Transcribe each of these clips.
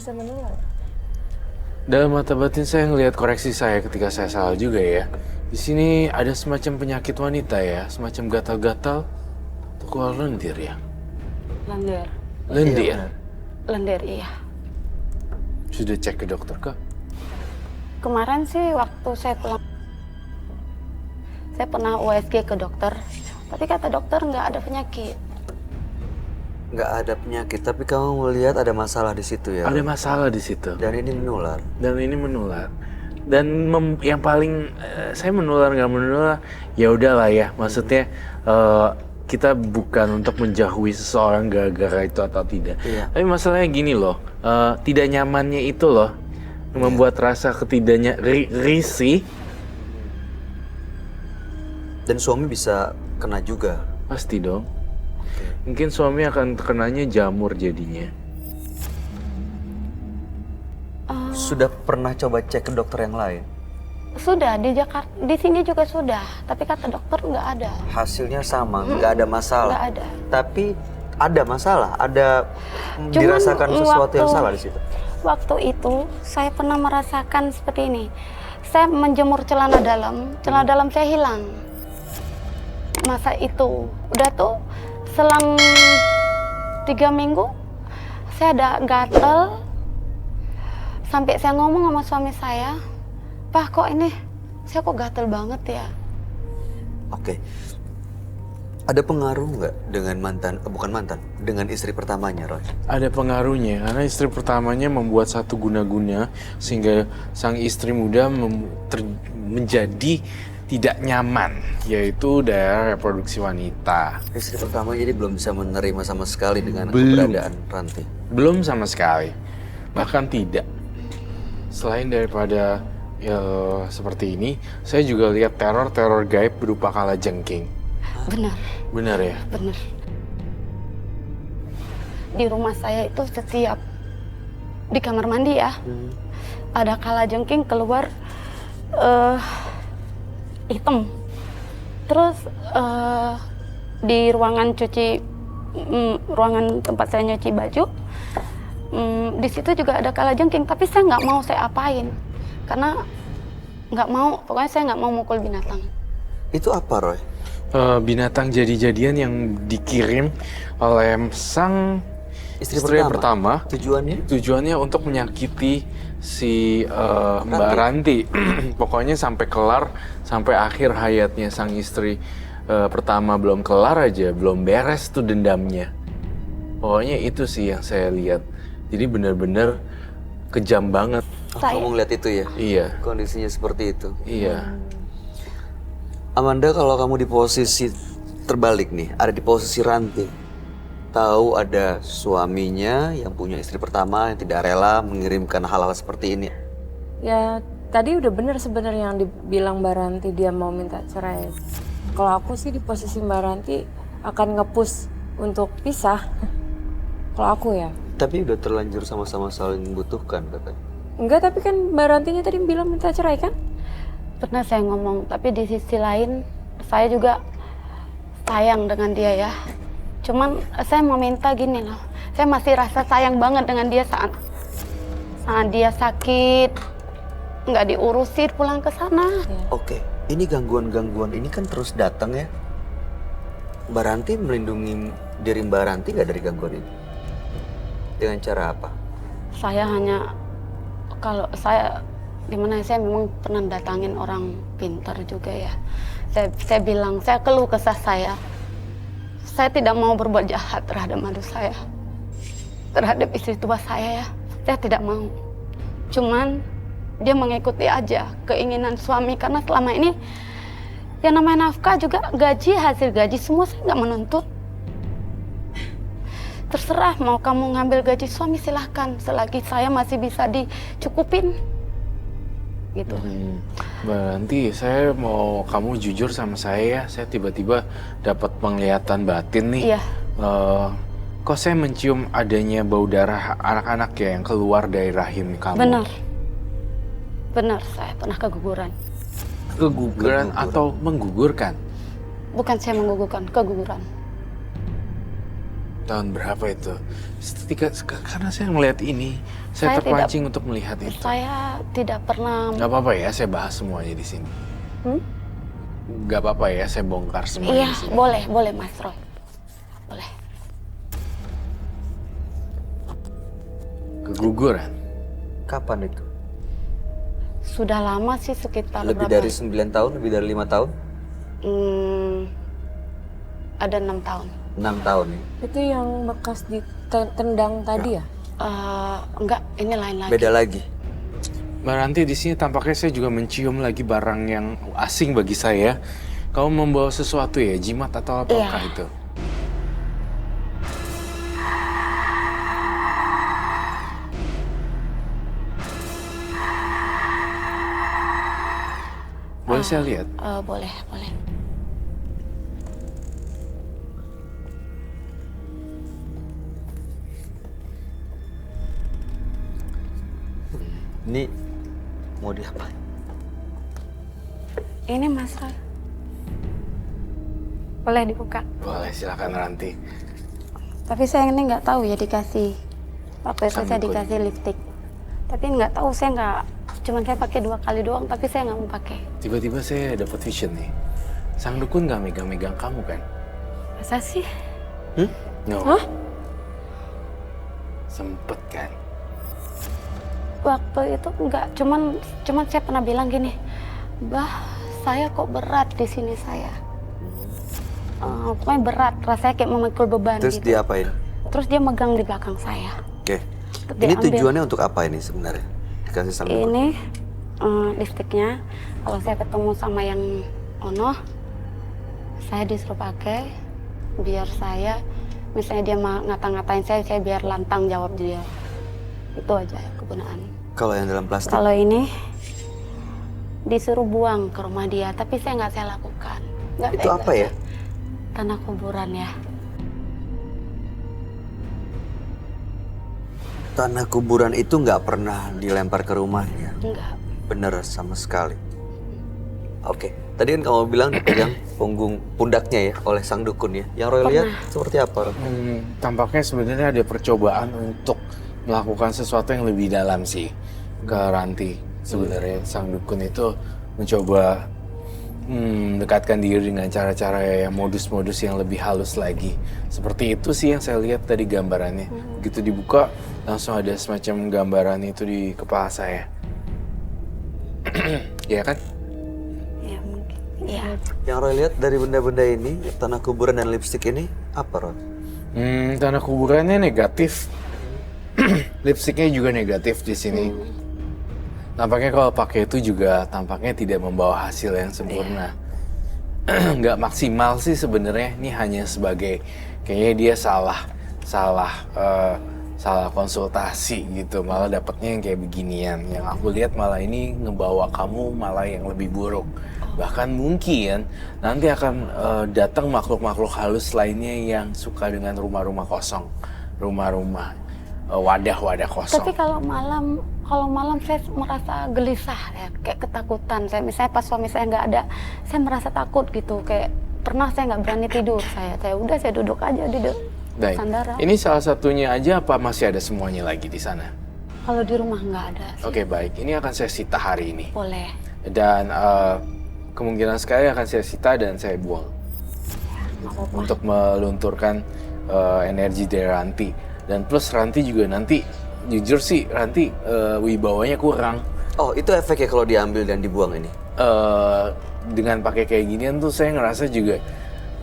bisa menular? Dalam mata batin saya ngelihat koreksi saya ketika saya salah juga ya. Di sini ada semacam penyakit wanita ya, semacam gatal-gatal atau keluar lendir ya. Lendir. Lendir. Lendir, iya. Sudah cek ke dokter kak? Kemarin sih waktu saya pulang, saya pernah USG ke dokter, tapi kata dokter nggak ada penyakit. Nggak ada penyakit, tapi kamu melihat ada masalah di situ ya? Ada masalah di situ. Dan ini menular. Dan yang paling saya menular nggak menular, ya udahlah ya. Maksudnya kita bukan untuk menjauhi seseorang gara-gara itu atau tidak. Iya. Tapi masalahnya gini loh, tidak nyamannya itu loh membuat rasa ketidaknya risih. Dan suami bisa kena juga. Pasti dong. Mungkin suami akan terkenanya jamur jadinya. Sudah pernah coba cek ke dokter yang lain? Sudah di Jakarta, di sini juga sudah, tapi kata dokter nggak ada. Hasilnya sama, nggak ada masalah. Nggak ada. Tapi ada masalah, ada Cuman dirasakan sesuatu yang waktu- salah di situ. Waktu itu saya pernah merasakan seperti ini. Saya menjemur celana dalam saya hilang. Masa itu udah tuh selang 3 minggu saya ada gatel, sampai saya ngomong sama suami saya, "Pak, kok ini saya kok gatel banget ya?" Oke. Ada pengaruh nggak dengan dengan istri pertamanya, Roy? Ada pengaruhnya, karena istri pertamanya membuat satu guna-guna sehingga sang istri muda menjadi tidak nyaman, yaitu daerah reproduksi wanita. Istri pertama jadi belum bisa menerima sama sekali dengan Belum. keberadaan Ranti. Belum sama sekali, bahkan tidak. Selain daripada seperti ini, saya juga lihat teror gaib berupa kalajengking. Benar, Benar ya? benar. Di rumah saya itu setiap di kamar mandi ya, ada kalajengking keluar hitam. Terus di ruangan ruangan tempat saya nyuci baju, di situ juga ada kalajengking. Tapi saya nggak mau saya apain, karena nggak mau. Pokoknya saya nggak mau mukul binatang. Itu apa, Roy? Binatang jadi-jadian yang dikirim oleh sang istri pertama. Tujuannya? Tujuannya untuk menyakiti si Mbak Ranti. Pokoknya sampai kelar, sampai akhir hayatnya sang istri pertama belum kelar aja, belum beres tuh dendamnya. Pokoknya itu sih yang saya lihat. Jadi benar-benar kejam banget. Kamu ngeliat itu ya? Iya, Kondisinya seperti itu. iya. Amanda, kalau kamu di posisi terbalik nih, ada di posisi Ranti, tahu ada suaminya yang punya istri pertama yang tidak rela mengirimkan hal-hal seperti ini. Ya, tadi udah bener sebenarnya yang dibilang Mbak Ranti, dia mau minta cerai. Kalau aku sih di posisi Mbak Ranti akan nge-push untuk pisah. Kalau aku ya. Tapi udah terlanjur sama-sama saling membutuhkan katanya. Enggak, tapi kan Mbak Rantinya tadi bilang minta cerai kan? Pernah saya ngomong, tapi di sisi lain saya juga sayang dengan dia ya. Cuman saya mau minta gini loh, saya masih rasa sayang banget dengan dia saat dia sakit, nggak diurusin pulang ke sana. Oke, ini gangguan-gangguan ini kan terus datang ya. Mbak Ranti melindungi diri Mbak Ranti nggak dari gangguan ini? Dengan cara apa? Saya hanya, kalau saya dimana saya memang pernah datangin orang pintar juga ya. Saya bilang, saya keluh kesah saya tidak mau berbuat jahat terhadap mantu saya, terhadap istri tua saya ya. Saya tidak mau. Cuman dia mengikuti aja keinginan suami, karena selama ini yang namanya nafkah juga gaji, hasil gaji semua saya nggak menuntut. Terserah mau kamu ngambil gaji suami silahkan, selagi saya masih bisa dicukupin. Gitu. Mbak Ranti, saya mau kamu jujur sama saya ya. Saya tiba-tiba dapat penglihatan batin nih. Iya. Kok saya mencium adanya bau darah anak-anak ya yang keluar dari rahim kamu? Benar. Benar, saya pernah keguguran. Keguguran atau menggugurkan? Bukan saya menggugurkan, keguguran. Tahun berapa itu? Karena saya melihat ini, saya Saya terpancing untuk melihat itu. Saya tidak pernah. Gak apa-apa ya, saya bahas semuanya di sini. Gak apa-apa ya, saya bongkar Iya, semuanya di sini. boleh Mas Roy. Boleh. Keguguran. Kapan itu? Sudah lama sih, sekitar Lebih berapa? dari 9 tahun, lebih dari 5 tahun? Ada 6 tahun. 6 tahun ya. Itu yang bekas ditendang tadi ya? Enggak, ini lain lagi. Beda lagi. Mbak Ranti, di sini tampaknya saya juga mencium lagi barang yang asing bagi saya. Kamu membawa sesuatu ya, jimat atau apakah Iya. itu? Boleh saya lihat? Boleh. Ini mau diapain? Ini Mas Roy. Boleh dibuka. Boleh, silakan Ranti. Tapi saya ini nggak tahu ya dikasih. Waktu itu saya Sambukun. dikasih lipstick. Tapi nggak tahu, saya nggak. Cuman saya pakai 2 kali doang, tapi saya nggak mau pakai. Tiba-tiba saya dapat vision nih. Sang dukun gak megang-megang kamu kan? Masa sih? No. Hah? Sempet kan? Waktu itu enggak, cuman saya pernah bilang gini, "Bah, saya kok berat di sini saya." Pokoknya berat, rasanya kayak memikul beban Terus gitu. diapain? Terus dia megang di belakang saya. Oke. Dia Ini ambil. tujuannya untuk apa ini sebenarnya? Dikasih sama dukun. Ini lipstiknya, kalau saya ketemu sama yang Ono, saya disuruh pakai biar saya, misalnya dia ngata-ngatain saya biar lantang jawab dia. Itu aja kegunaan. Kalau yang dalam plastik? Kalau ini disuruh buang ke rumah dia, tapi saya lakukan. Nggak Itu tega apa ya? saya. Tanah kuburan ya. Tanah kuburan itu nggak pernah dilempar ke rumahnya. Enggak. Bener sama sekali. Oke. Tadi kan kamu bilang dipegang pundaknya ya oleh sang dukun ya. Yang Roy lihat seperti apa, Roy? Tampaknya sebenarnya ada percobaan untuk melakukan sesuatu yang lebih dalam sih ke Ranti. Sebenarnya sang dukun itu mencoba mendekatkan diri dengan cara-cara yang modus-modus yang lebih halus lagi. Seperti itu sih yang saya lihat tadi gambarannya. Begitu dibuka, langsung ada semacam gambaran itu di kepala saya. Iya kan? Ya mungkin. Iya. Yang Roy lihat dari benda-benda ini, tanah kuburan dan lipstik ini apa, Roy? Tanah kuburannya negatif. Lipstiknya juga negatif di sini. Tampaknya kalau pakai itu juga tampaknya tidak membawa hasil yang sempurna. Nggak maksimal sih sebenarnya. Ini hanya sebagai kayaknya dia salah konsultasi gitu. Malah dapetnya yang kayak beginian. Yang aku lihat malah ini ngebawa kamu malah yang lebih buruk. Bahkan mungkin nanti akan datang makhluk-makhluk halus lainnya yang suka dengan rumah-rumah kosong, rumah-rumah wadah-wadah kosong. Tapi kalau malam saya merasa gelisah ya, kayak ketakutan. Saya misalnya pas suami saya nggak ada, saya merasa takut gitu. Kayak pernah saya nggak berani tidur. Saya duduk aja di Baik. sandara. Ini salah satunya aja apa masih ada semuanya lagi di sana? Kalau di rumah nggak ada sih. Oke, baik. Ini akan saya sita hari ini. Boleh. Dan kemungkinan sekali akan saya sita dan saya buang. Nggak apa-apa. Untuk melunturkan energi dari Ranti. Dan plus Ranti juga nanti, jujur sih Ranti wibawanya kurang. Oh, itu efeknya kalau diambil dan dibuang ini? Dengan pakai kayak ginian tuh saya ngerasa juga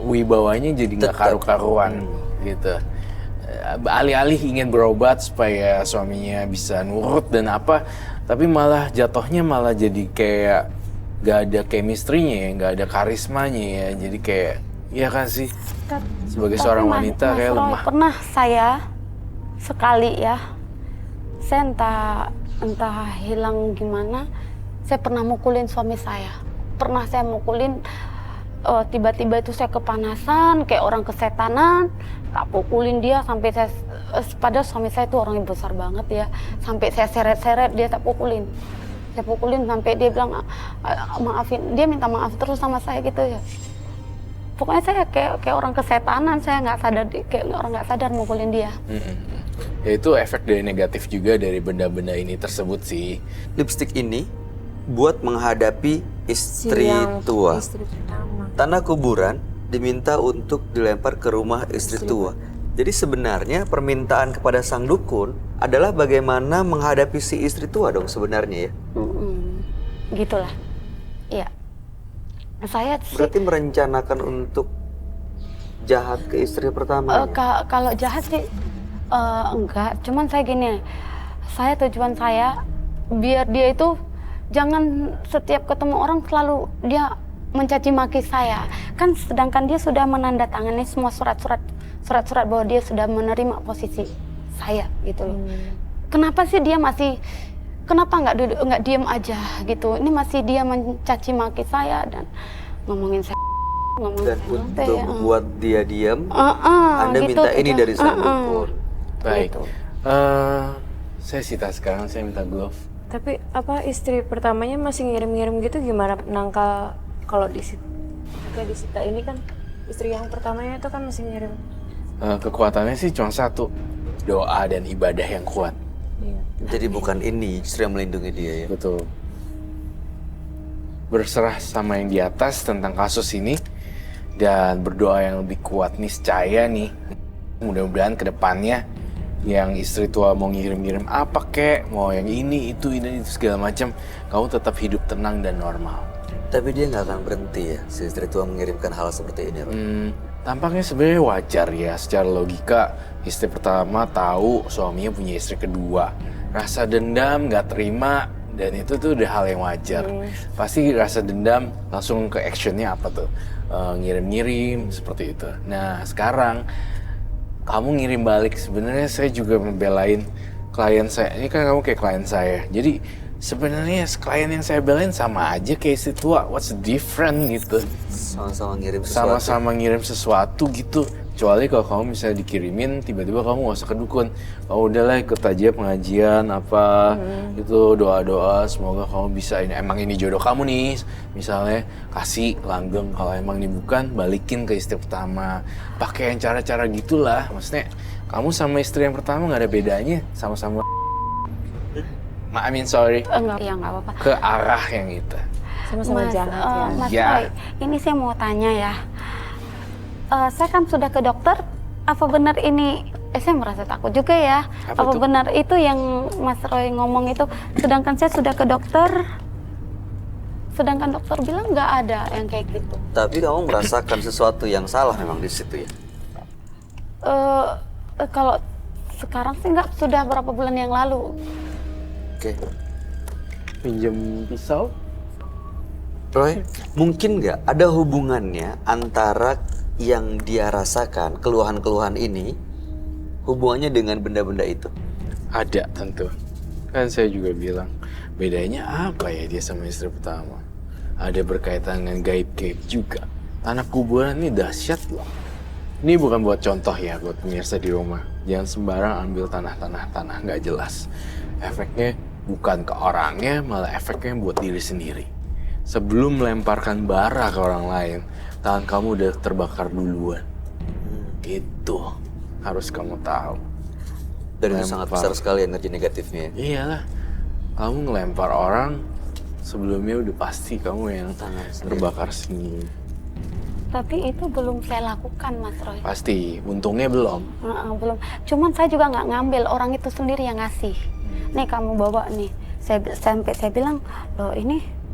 wibawanya jadi nggak karu-karuan gitu. Alih-alih ingin berobat supaya suaminya bisa nurut dan apa, tapi malah jatuhnya malah jadi kayak gak ada chemistry-nya ya, gak ada karismanya ya. Jadi kayak, ya kan sih, sebagai Tapi seorang Mas wanita kayak Roy, lemah. Pernah saya sekali ya, saya entah hilang gimana, saya pernah mukulin suami saya. Pernah saya mukulin, tiba-tiba itu saya kepanasan, kayak orang kesetanan, tak pukulin dia sampai saya, padahal suami saya itu orangnya besar banget ya, sampai saya seret-seret dia tak pukulin. Saya pukulin sampai dia bilang maafin, dia minta maaf terus sama saya gitu ya. pokoknya saya kayak orang kesetanan, saya nggak sadar, kayak orang nggak sadar mukulin dia. Ya itu efek dari negatif juga dari benda-benda ini tersebut sih. Lipstick ini buat menghadapi istri tua. Istri pertama. Tanah kuburan diminta untuk dilempar ke rumah istri tua. Jadi sebenarnya permintaan kepada sang dukun adalah bagaimana menghadapi si istri tua dong sebenarnya ya. Gitulah. Iya. Saya sih Berarti merencanakan untuk jahat ke istri pertama. kalau jahat sih enggak, cuman saya gini, tujuan saya biar dia itu jangan setiap ketemu orang selalu dia mencaci maki saya. Kan sedangkan dia sudah menandatangani semua surat-surat bahwa dia sudah menerima posisi saya gitu loh. Kenapa sih dia masih, kenapa nggak diem aja gitu? Ini masih dia mencaci maki saya dan ngomongin saya. Dan untuk buat dia diam, Anda gitu, minta ini dari sang dukun. Baik. Gitu. Saya sita sekarang, saya minta glove. Tapi apa istri pertamanya masih ngirim-ngirim gitu, gimana nangkal kalau disita? Kayak disita ini kan istri yang pertamanya itu kan masih ngirim. Kekuatannya sih cuma satu, doa dan ibadah yang kuat. Iya. Jadi bukan ini justru yang melindungi dia ya. Betul. Berserah sama yang di atas tentang kasus ini dan berdoa yang lebih kuat niscaya nih. Mudah-mudahan ke depannya yang istri tua mau ngirim-ngirim apa kek, mau yang ini itu segala macam, kamu tetap hidup tenang dan normal. Tapi dia nggak akan berhenti ya, si istri tua mengirimkan hal seperti ini. Tampaknya sebenarnya wajar ya, secara logika istri pertama tahu suaminya punya istri kedua, rasa dendam, nggak terima, dan itu tuh udah hal yang wajar. Pasti rasa dendam langsung ke actionnya apa tuh, ngirim-ngirim seperti itu. Nah sekarang kamu ngirim balik, sebenarnya saya juga membelain klien saya. Ini kan kamu kayak klien saya. Jadi sebenarnya klien yang saya belain sama aja kayak istri tua. What's the different gitu? Sama-sama ngirim sesuatu. Sama-sama ngirim sesuatu gitu. Kecuali kalau kamu misalnya dikirimin, tiba-tiba kamu gak usah ke dukun. Oh udahlah ikut aja pengajian apa gitu, doa-doa semoga kamu bisa ini. Emang ini jodoh kamu nih. Misalnya kasih langgeng, kalau emang ini bukan balikin ke istri pertama. Pakai yang cara-cara gitulah. Maksudnya kamu sama istri yang pertama gak ada bedanya, sama-sama sorry. Enggak, ya nggak apa-apa. Ke arah yang itu. Sama-sama jahat ya. Mas Ya. Roy, ini saya mau tanya ya. Saya kan sudah ke dokter, apa benar ini, saya merasa takut juga ya. Apa tuh? Benar itu yang Mas Roy ngomong itu, sedangkan saya sudah ke dokter, sedangkan dokter bilang nggak ada yang kayak gitu. Tapi kamu merasakan sesuatu yang salah memang di situ ya. Kalau sekarang sih nggak, sudah berapa bulan yang lalu. Oke. Pinjam pisau? Roy, mungkin nggak ada hubungannya antara yang dia rasakan, keluhan-keluhan ini, hubungannya dengan benda-benda itu? Ada tentu. Kan saya juga bilang, bedanya apa ya dia sama istri pertama? Ada berkaitan dengan gaib-gaib juga. Tanah kuburan ini dahsyat loh. Ini bukan buat contoh ya buat pemirsa di rumah. Jangan sembarang ambil tanah nggak jelas. Efeknya bukan ke orangnya, malah efeknya buat diri sendiri. Sebelum melemparkan bara ke orang lain, tangan kamu udah terbakar duluan. Itu harus kamu tahu. Dan itu sangat besar sekali energi negatifnya. Iyalah, kamu ngelempar orang, sebelumnya udah pasti kamu yang Tangan sendiri. terbakar sendiri. Tapi itu belum saya lakukan, Mas Roy. Pasti, untungnya belum. Belum. Cuman saya juga nggak ngambil, orang itu sendiri yang ngasih. Nih kamu bawa nih. Sampai saya bilang, loh ini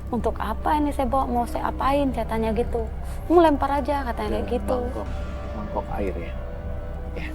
untuk apa ini saya bawa, mau saya apain, saya tanya gitu. Mau lempar aja katanya kayak gitu. Mangkok air ya. Ya.